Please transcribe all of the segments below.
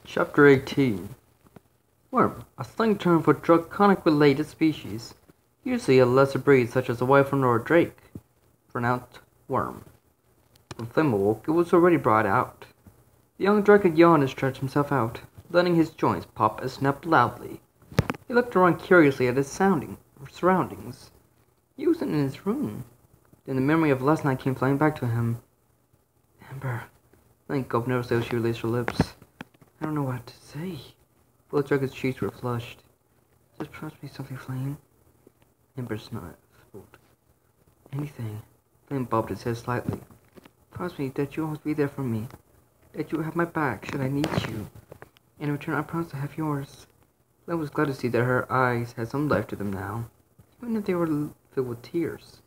Chapter 18. Worm, a slang term for draconic-related species, usually a lesser breed such as a wyvern or a drake. Pronounced worm. When Flame awoke, it was already brought out. The young dragon yawned and stretched himself out, letting his joints pop and snap loudly. He looked around curiously at his surroundings. He wasn't in his room. Then the memory of last night came flying back to him. Amber. Flame gulped nervously as she released her lips. I don't know what to say. Both dragon's cheeks were flushed. Just promise me something, Flame. Ember sniffled. Anything. Flame bobbed his head slightly. Promise me that you'll always be there for me. That you will have my back should I need you. In return, I promise to have yours. Flame was glad to see that her eyes had some life to them now, even if they were filled with tears.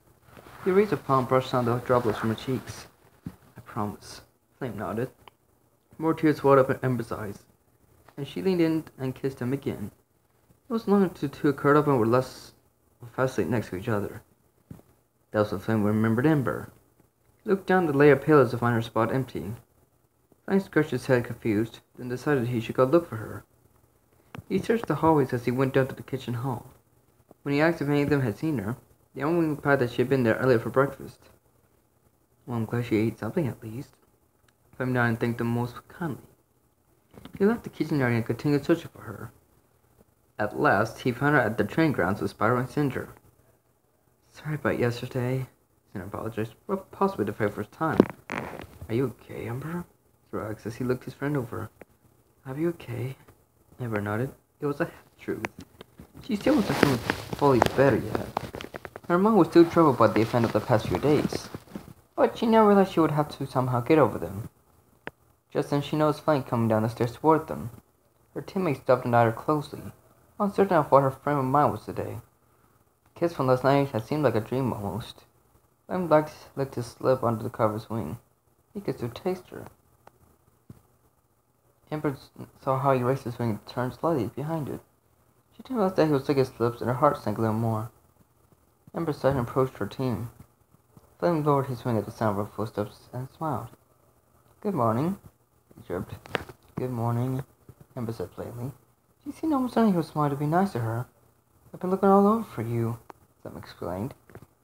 He raised a palm and brushed down the droplets from her cheeks. I promise. Flame nodded. More tears welled up in Ember's eyes, and she leaned in and kissed him again. It was long until the two curled up and were fast asleep next to each other. That was when Flame remembered Ember. He looked down the layer of pillows to find her spot empty. Flame scratched his head confused, then decided he should go look for her. He searched the hallways as he went down to the kitchen hall. When he asked if any of them had seen her, the only one replied that she had been there earlier for breakfast. Well, I'm glad she ate something at least. Flame nodded and thanked them most kindly. He left the kitchen area and continued searching for her. At last, he found her at the train grounds with Spyro and Cinder. Sorry about yesterday, Cinder apologized, but possibly the very first time. Are you okay, Ember? Spyro asked as he looked his friend over. Are you okay? Ember nodded. It was a truth. She still wasn't feeling fully better yet. Her mind was still troubled by the event of the past few days, but she now realized she would have to somehow get over them. Just then she noticed Flame coming down the stairs toward them. Her teammates stopped and eyed her closely, uncertain of what her frame of mind was today. The kiss from last night had seemed like a dream almost. Flame licked his slip under the cover's wing. He could still taste her. Ember saw how he raised his wing and turned slightly behind it. She didn't realize that he was licking his lips, and her heart sank a little more. Ember sighed and approached her team. Flame lowered his wing at the sound of her footsteps and smiled. Good morning, he chirped. Good morning, Ember said plainly. She seemed almost unable to smile to be nice to her. I've been looking all over for you, Flame explained.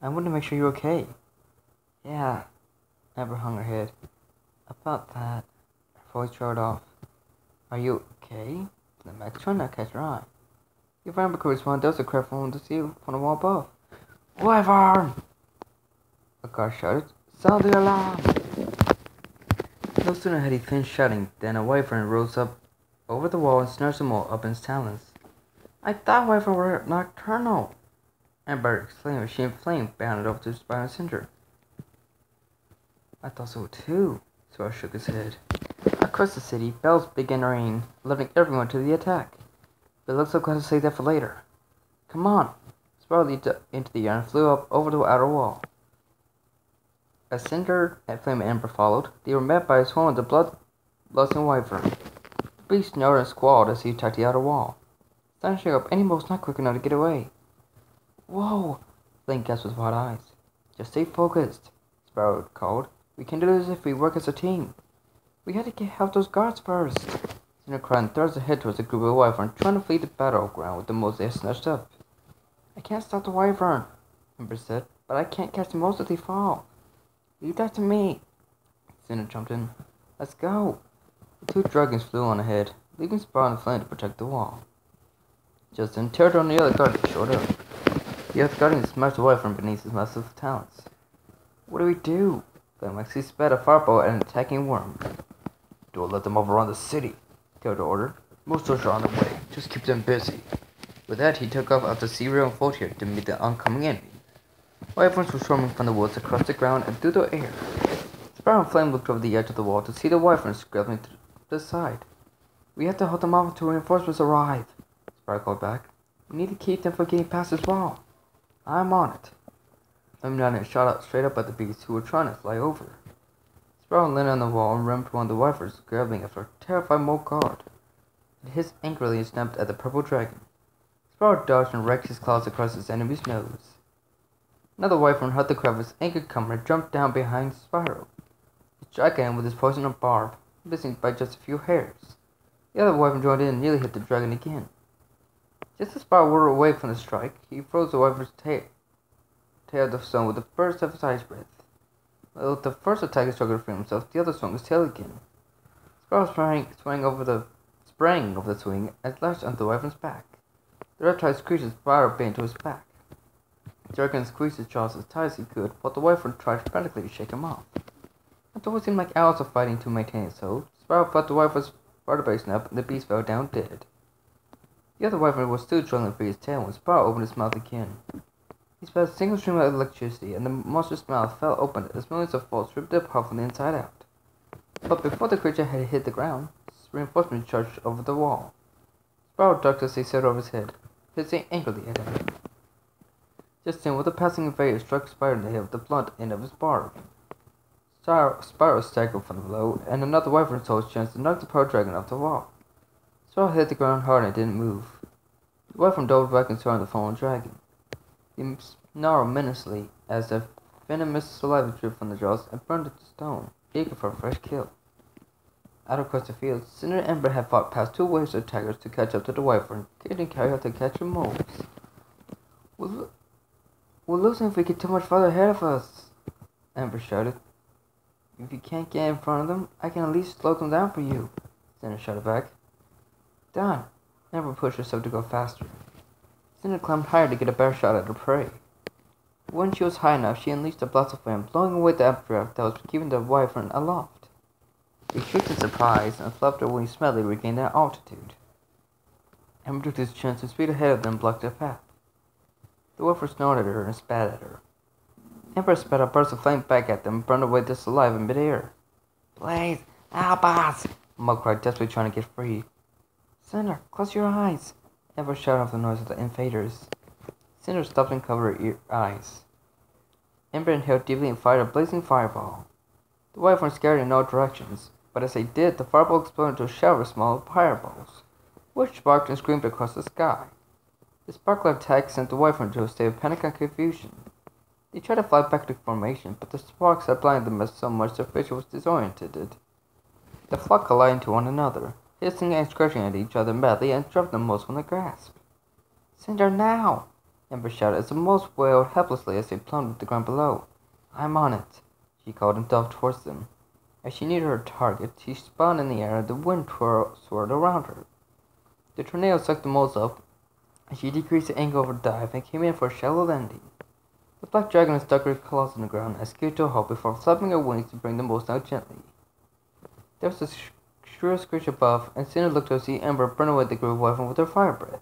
I wanted to make sure you're okay. Yeah, Ember hung her head. About that, her voice trailed off. Are you okay? Flame asked, trying not to catch her eye. If Ember could respond, there was a cry from the sea from the wall above. Wyvern! A guard shouted, sound the alarm! No sooner had he finished shouting than a wyvern rose up over the wall and snatched them all up in his talons. I thought wyvern were nocturnal! Ember exclaimed as she and Flame bounded over to Spyro and Cinder. I thought so too, Spyro shook his head. Across the city, bells began ringing, alerting everyone to the attack. But it looks so glad to save that for later. Come on! Spyro leaped up into the air and flew up over the outer wall. As Cinder and Flame and Ember followed, they were met by a swarm of the bloodlust wyvern. The beast snorted and squalled as he attacked the outer wall. Starting to shake up, any move's not quick enough to get away. Whoa! Flame gasped with wide eyes. Just stay focused, Spyro called. We can do this if we work as a team. We had to help those guards first. Cinder cried and thrust ahead towards a group of wyvern trying to flee the battleground with the most they had snatched up. I can't stop the wyvern, Ember said, but I can't catch them most if they fall. Leave that to me. Cinder jumped in. Let's go. The two dragons flew on ahead, leaving Spyro and Flame to protect the wall. Just then, Pterodon and the other guardian showed up. The other guardian smashed the wyvern beneath his massive talons. What do? Flame asked. He spat a fireball at an attacking worm. Don't let them overrun the city, Pterodon ordered. Most soldiers are on the way. Just keep them busy. With that, he took off after Spyro and Frontier to meet the oncoming enemy. Wyverns were swarming from the woods across the ground and through the air. Spyro and Flame looked over the edge of the wall to see the wyverns scrabbling to the side. We have to hold them off until reinforcements arrive, Spyro called back. We need to keep them from getting past this wall. I'm on it. Flame nodded and shot out straight up at the beasts who were trying to fly over. Spyro landed on the wall and rammed one of the wyverns scrabbling after a terrified mole guard. It hissed angrily and snapped at the purple dragon. Spyro dodged and raked his claws across his enemy's nose. Another wyvern heard the cry of his angered comrade jumped down behind Spyro. He struck at him with his poisonous barb, missing by just a few hairs. The other wyvern joined in and nearly hit the dragon again. Just as Spyro whirled away from the strike, he froze the wyvern's tail of the stone with a burst of his ice breath. While the first attacker struggled to free himself, the other swung his tail again. Spyro sprang over the swing and lashed onto the wyvern's back. The reptile screeched as Spyro bent to his back. The dragon squeezed his jaws as tight as he could, while the wyvern tried frantically to shake him off. After what seemed like hours of fighting to maintain its hold, Spyro felt the wyvern's vertebrae snap and the beast fell down dead. The other wyvern was still struggling to free his tail when Spyro opened his mouth again. He spat a single stream of electricity, and the monster's mouth fell open as millions of volts ripped it apart from the inside out. But before the creature had hit the ground, reinforcements charged over the wall. Spyro ducked as they set over his head, hissing angrily at him. Just then, with a passing invader struck Spyro in the head with the blunt end of his barb. Spyro staggered from the blow, and another wyvern saw his chance to knock the poor dragon off the wall. Spyro hit the ground hard and didn't move. The wyvern doubled back and saw the fallen dragon. He snarled menacingly as the venomous saliva dripped from the jaws and burned it to stone, eager for a fresh kill. Out across the field, Cinder and Ember had fought past two waves of attackers to catch up to the wyvern, getting carried out to catch the moles. We're losing if we get too much farther ahead of us, Ember shouted. If you can't get in front of them, I can at least slow them down for you, Cinder shouted back. Done. Ember pushed herself to go faster. Cinder climbed higher to get a better shot at her prey. When she was high enough, she unleashed a blast of flame, blowing away the updraft that was keeping the wyvern aloft. He shrieked in surprise and flapped her wings smartly to regain their altitude. Ember took his chance and speed ahead of them blocked their path. The wyvern snorted at her and spat at her. Ember spat a burst of flame back at them and burned away their saliva in midair. Please, help us! Mug cried, desperately trying to get free. Cinder, close your eyes! Ember shouted off the noise of the invaders. Cinder stopped and covered her eyes. Ember inhaled deeply and fired a blazing fireball. The wyvern scattered in all directions, but as they did, the fireball exploded into a shower of small fireballs, which sparked and screamed across the sky. The sparkler attack sent the wyvern into a state of panic and confusion. They tried to fly back to formation, but the sparks had blinded them so much their vision was disoriented. The flock collided into one another, hissing and scratching at each other madly and dropped the moles from their grasp. Cinder now! Ember shouted as the moles wailed helplessly as they plummeted to the ground below. I'm on it, she called and dove towards them. As she neared her target, she spun in the air and the wind swirled around her. The tornado sucked the moles up, and she decreased the angle of her dive and came in for a shallow landing. The black dragon stuck her claws in the ground and skidded to a halt before flapping her wings to bring the moles down gently. There was a shrill screech above, and Cinder looked to see Ember burn away the groove wyvern with her fire breath.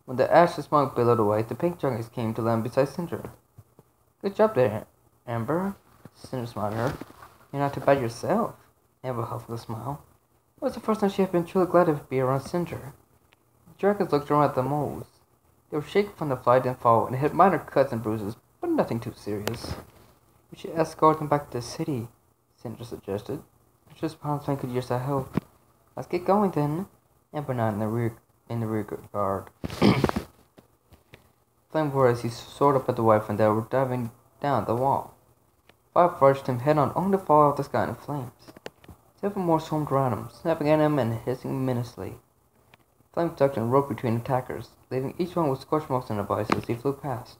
When the ash and smoke billowed away, the pink dragons came to land beside Cinder. Good job there, Ember, Cinder smiled at her. You're not too bad yourself, Ember huffed with a smile. It was the first time she had been truly glad to be around Cinder. The dragons looked around at the moles. They were shaken from the flight and fall and had minor cuts and bruises, but nothing too serious. We should escort them back to the city, Cinder suggested. Mistress Pondsman could use our help. Let's get going then. Ember nodded in the rear guard. Flame roared as he soared up at the wyvern that were diving down the wall. Fire forged him head on, only to fall out of the sky in flames. Several more swarmed around him, snapping at him and hissing menacingly. Flame ducked and roped between attackers, leaving each one with scorch marks on their bodies as he flew past.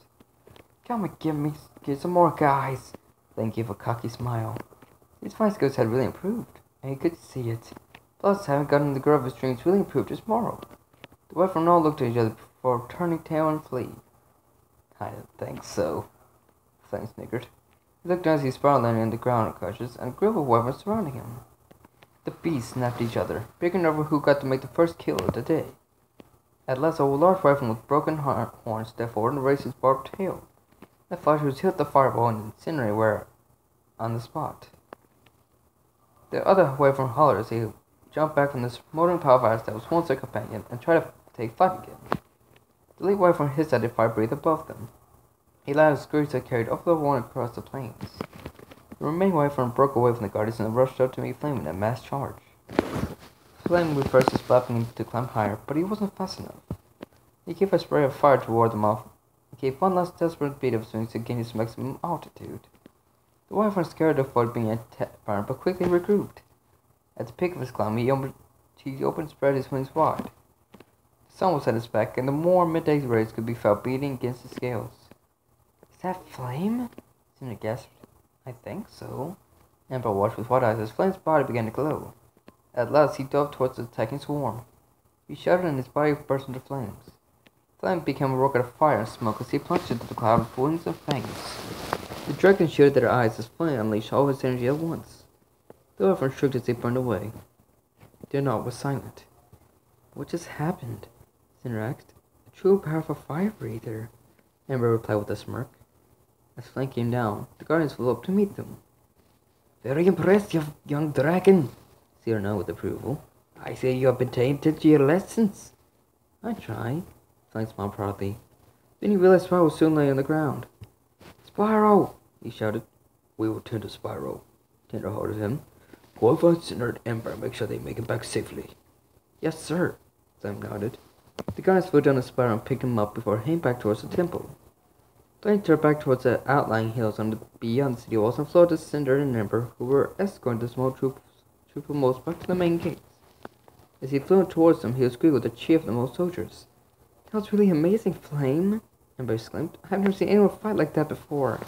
Come and get some more, guys! Flame gave a cocky smile. His fighting skills had really improved, and he could see it. Plus, having gotten the grove of his dreams really improved his morale. The wyvern all looked at each other before turning tail and flee. I don't think so, Flame snickered. He looked down as he spiraled landing on the ground unconscious, and a group of wyverns surrounding him. The beasts snapped at each other, bickering over who got to make the first kill of the day. At last, a large wyvern with broken horns stepped forward and raised his barbed tail. The flashers hit the fireball and incinerated on the spot. The other wyvern hollered as he jumped back from the smoldering pile of ice that was once their companion and tried to take flight again. The lead wyvern hissed at the fire breath above them. He allowed a screech that carried off the wall and across the plains. The remaining wyvern broke away from the guardians and rushed out to meet Flame in a mass charge. Flame reversed his flapping to climb higher, but he wasn't fast enough. He gave a spray of fire to ward them off. He gave one last desperate beat of his wings to gain his maximum altitude. The wyvern scared of what being burned, but quickly regrouped. At the peak of his climb, he He opened and spread his wings wide. The sun was at his back, and the warm midday rays could be felt beating against his scales. Is that Flame? Cinder gasped. I think so. Ember watched with wide eyes as Flame's body began to glow. At last he dove towards the attacking swarm. He shuddered and his body burst into flames. Flame became a rocket of fire and smoke as he plunged into the cloud with wings and fangs. The dragon shielded their eyes as Flame unleashed all his energy at once. The orphan shrieked as they burned away. Denard was silent. What just happened? Cinder asked. A true powerful fire breather, Ember replied with a smirk. As Flame came down, the guardians flew up to meet them. Very impressed, young dragon, Cinder nodded with approval. I say you have been paying attention to your lessons. I try, Flame smiled proudly. Then he realized Spyro was soon laying on the ground. Spyro! He shouted. We will tend to Spyro, Cinder ordered him. Go find Cinder and Ember and make sure they make it back safely. Yes, sir, Flame nodded. The guardians flew down to Spyro and picked him up before heading back towards the temple. Flame turned back towards the outlying hills on the beyond the city walls and flowed to Cinder and Ember, who were escorting the small troop of moles back to the main gates. As he flew towards them, he was greeted with a cheer from the mole soldiers. That was really amazing, Flame, Ember exclaimed. I've never seen anyone fight like that before.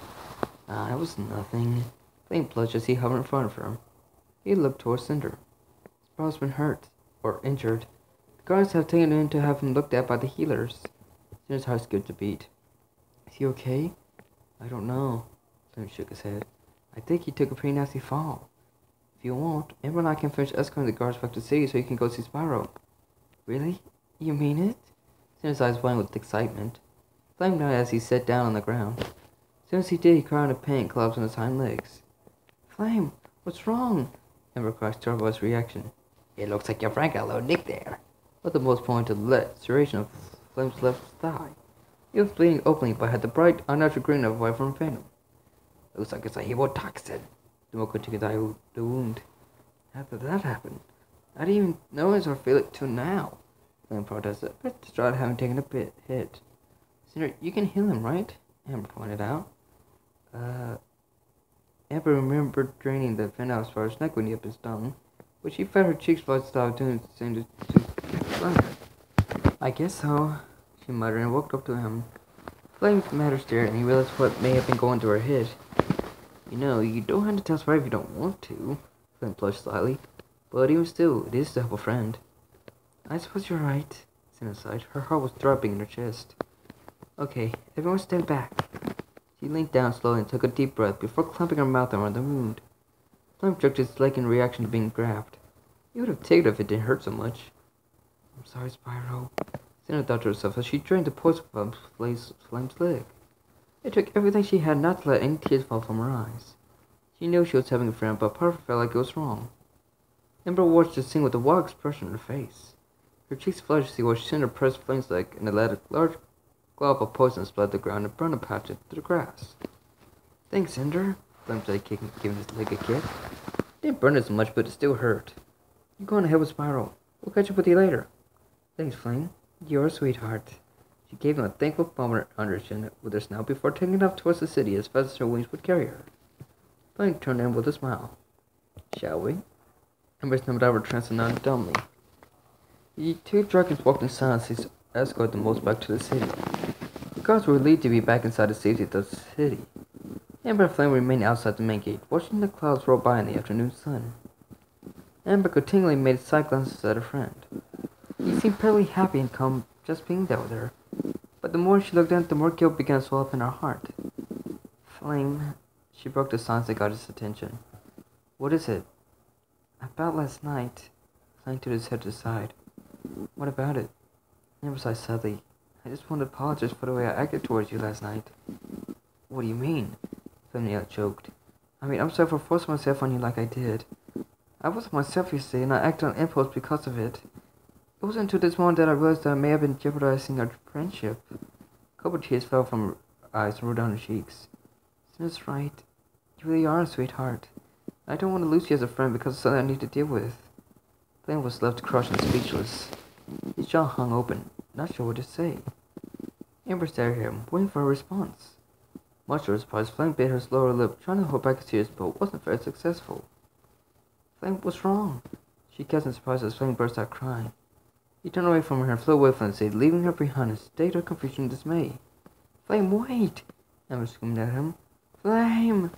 It was nothing. Flame blushed as he hovered in front of her. He looked towards Cinder. Spyro's been hurt, or injured. The guards have taken him to have him looked at by the healers. Cinder's heart skipped a beat. Is he okay? I don't know. Flame shook his head. I think he took a pretty nasty fall. If you want, Ember and I can finish escorting the guards back to the city so you can go see Spyro. Really? You mean it? Cinder's eyes widened with excitement. Flame nodded as he sat down on the ground. As soon as he did, he cried in pain and collapsed on his hind legs. Flame, what's wrong? Ember cried, startled by his reaction. It looks like your friend got a little nick there. But the most pointed to the laceration of Flame's left thigh. He was bleeding openly, but had the bright, unnatural grin of a wyvern phantom. Looks like it's a hemotoxin. The mole continued to die the wound. How did that happen? I didn't even notice or feel it till now. Flame protested, but distraught having taken a hit. Cinder, you can heal him, right? Ember pointed out. Ember remembered draining the venom out of Spyro's neck when he had been stung, which she felt her cheeks blood stop doing to Flame. I guess so, she muttered and walked up to him. Flame met her stare and he realized what may have been going through her head. You know, you don't have to tell Spyro if you don't want to, Flame blushed slightly, but even still, it is to help a friend. I suppose you're right, Cinder sighed. Her heart was throbbing in her chest. Okay, everyone stand back. She leaned down slowly and took a deep breath before clamping her mouth around the wound. Flame jerked his leg in reaction to being grabbed. He would have taken it if it didn't hurt so much. I'm sorry, Spyro, Cinder thought to herself as she drained the poison from Flame's leg. It took everything she had not to let any tears fall from her eyes. She knew she was having a friend, but part of her felt like it was wrong. Ember watched the scene with a wild expression on her face. Her cheeks flushed as she watched Cinder press Flame's leg and let a large glob of poison spread the ground and burn a patch into the grass. Thanks, Cinder, Flame said, giving his leg a kick. It didn't burn as much, but it still hurt. You go on ahead with Spyro. We'll catch up with you later. Thanks, Flame. You're a sweetheart. She gave him a thankful moment under her chin with her snout before taking off towards the city as fast as her wings would carry her. Flame turned to him with a smile. Shall we? Ember stumbled out of her trance and nodded dumbly. The two dragons walked in silence as they escorted the moles back to the city. The guards were relieved to be back inside the safety of the city. Ember and Flame remained outside the main gate, watching the clouds roll by in the afternoon sun. Ember continually made side glances at her friend. He seemed fairly happy and calm just being there with her, but the more she looked at it, the more guilt began to swell up in her heart. Flame, she broke the silence that got his attention. What is it? About last night. Flame took his head to the side. What about it? Ember sighed sadly. I just want to apologize for the way I acted towards you last night. What do you mean? Flame nearly choked. I mean, I'm sorry for forcing myself on you like I did. I wasn't myself yesterday, and I acted on impulse because of it. It wasn't until this moment that I realized that I may have been jeopardizing our friendship. A couple of tears fell from her eyes and rolled down her cheeks. Cinder's right. You really are a sweetheart. I don't want to lose you as a friend because it's something I need to deal with. Flame was left crushed and speechless. His jaw hung open, not sure what to say. Ember stared at him, waiting for a response. Much to her surprise, Flame bit her lower lip, trying to hold back his tears, but wasn't very successful. Flame was wrong. She gasped in surprise as Flame burst out crying. He turned away from her and flew away from the stage, leaving her behind in a state of confusion and dismay. Flame, wait! Ember screamed at him. Flame!